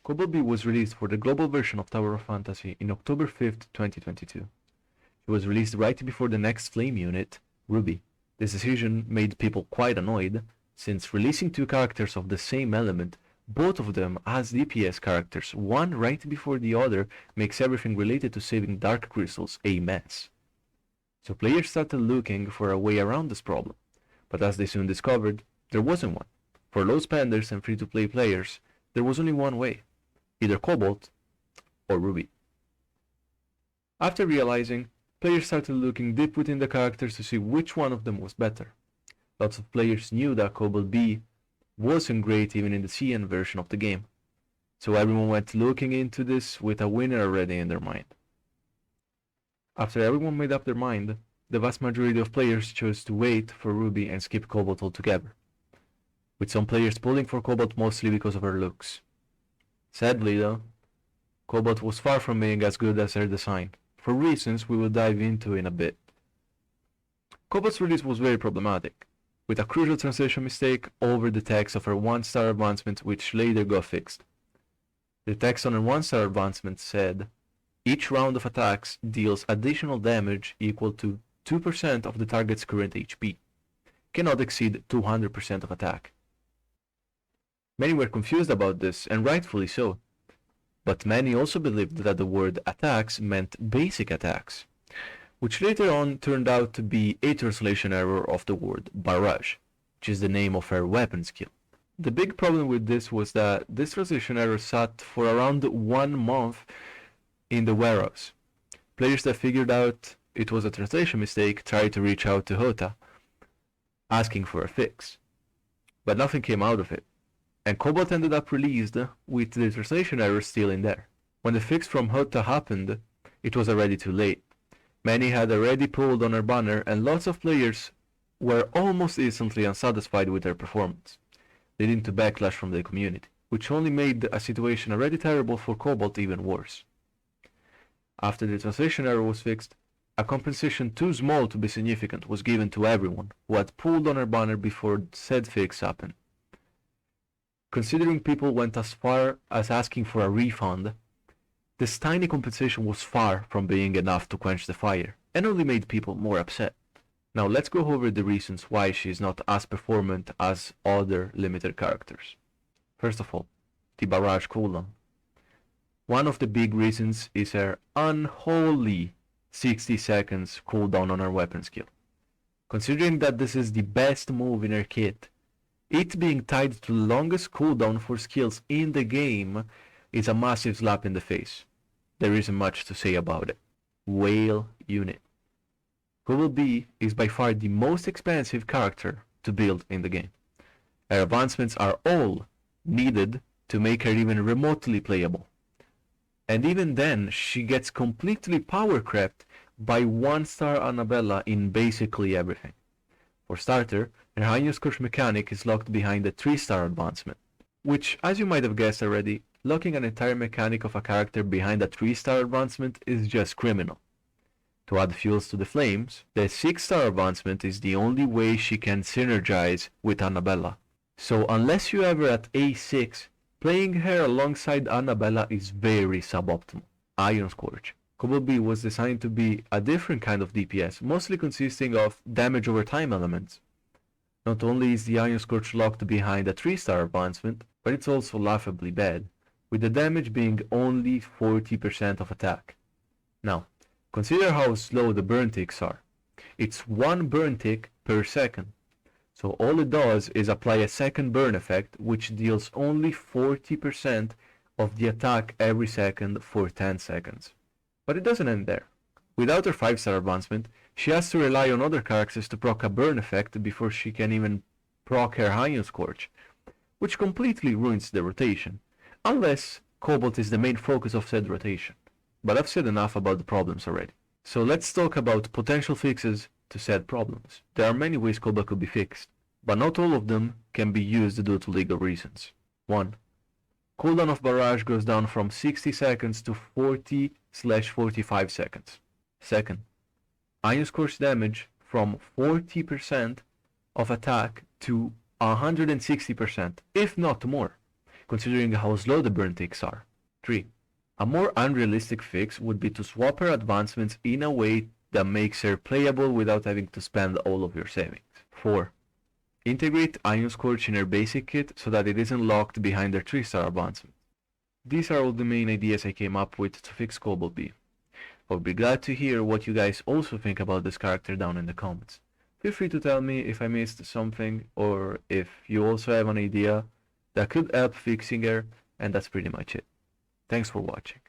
Cobalt-B was released for the global version of Tower of Fantasy in October 5th, 2022. It was released right before the next flame unit, Ruby. This decision made people quite annoyed, since releasing two characters of the same element, both of them as DPS characters, one right before the other, makes everything related to saving dark crystals a mess. So players started looking for a way around this problem, but as they soon discovered, there wasn't one. For low spenders and free-to-play players, there was only one way, either Cobalt or Ruby. After realizing, players started looking deep within the characters to see which one of them was better. Lots of players knew that Cobalt-B wasn't great even in the CN version of the game, so everyone went looking into this with a winner already in their mind. After everyone made up their mind, the vast majority of players chose to wait for Ruby and skip Cobalt altogether, with some players pulling for Cobalt mostly because of her looks. Sadly though, Cobalt was far from being as good as her design, for reasons we will dive into in a bit. Cobalt's release was very problematic, with a crucial translation mistake over the text of her 1-star advancement which later got fixed. The text on her 1-star advancement said, "Each round of attacks deals additional damage equal to 2% of the target's current HP. Cannot exceed 200% of attack." Many were confused about this, and rightfully so. But many also believed that the word attacks meant basic attacks, which later on turned out to be a translation error of the word barrage, which is the name of her weapon skill. The big problem with this was that this translation error sat for around 1 month in the warehouse. Players that figured out it was a translation mistake tried to reach out to HOTTA, asking for a fix, but nothing came out of it, and Cobalt ended up released with the translation error still in there. When the fix from HOTTA happened, it was already too late. Many had already pulled on her banner, and lots of players were almost instantly unsatisfied with her performance, leading to backlash from the community, which only made a situation already terrible for Cobalt even worse. After the translation error was fixed, a compensation too small to be significant was given to everyone who had pulled on her banner before said fix happened. Considering people went as far as asking for a refund, this tiny compensation was far from being enough to quench the fire, and only made people more upset. Now let's go over the reasons why she is not as performant as other limited characters. First of all, the barrage cooldown. One of the big reasons is her unholy 60 seconds cooldown on her weapon skill. Considering that this is the best move in her kit, it being tied to the longest cooldown for skills in the game is a massive slap in the face. There isn't much to say about it. Whale unit. Cobalt-B is by far the most expensive character to build in the game. Her advancements are all needed to make her even remotely playable. And even then, she gets completely power crept by 1-star Annabella in basically everything. For starter, her high scorch mechanic is locked behind a 3-star advancement, which, as you might have guessed already, locking an entire mechanic of a character behind a 3-star advancement is just criminal. To add fuels to the flames, the 6-star advancement is the only way she can synergize with Annabella. So unless you're ever at A6, playing her alongside Annabella is very suboptimal. Iron Scorch. Cobalt-B was designed to be a different kind of DPS, mostly consisting of damage over time elements. Not only is the Iron Scorch locked behind a 3-star advancement, but it's also laughably bad, with the damage being only 40% of attack. Now, consider how slow the burn ticks are. It's 1 burn tick per second. So all it does is apply a second burn effect, which deals only 40% of the attack every second for 10 seconds. But it doesn't end there. Without her 5-star advancement, she has to rely on other characters to proc a burn effect before she can even proc her Iron Scorch, which completely ruins the rotation, unless Cobalt is the main focus of said rotation. But I've said enough about the problems already. So let's talk about potential fixes to said problems. There are many ways Cobalt could be fixed, but not all of them can be used due to legal reasons. 1. Cooldown of barrage goes down from 60 seconds to 40/45 seconds. 2nd, Iron Scorch damage from 40% of attack to 160%, if not more. considering how slow the burn ticks are. 3. A more unrealistic fix would be to swap her advancements in a way that makes her playable without having to spend all of your savings. 4. Integrate Ion Scorch in her basic kit so that it isn't locked behind her 3-star advancement. These are all the main ideas I came up with to fix Cobalt-B. I would be glad to hear what you guys also think about this character down in the comments. Feel free to tell me if I missed something or if you also have an idea that could help fixing her, and that's pretty much it. Thanks for watching.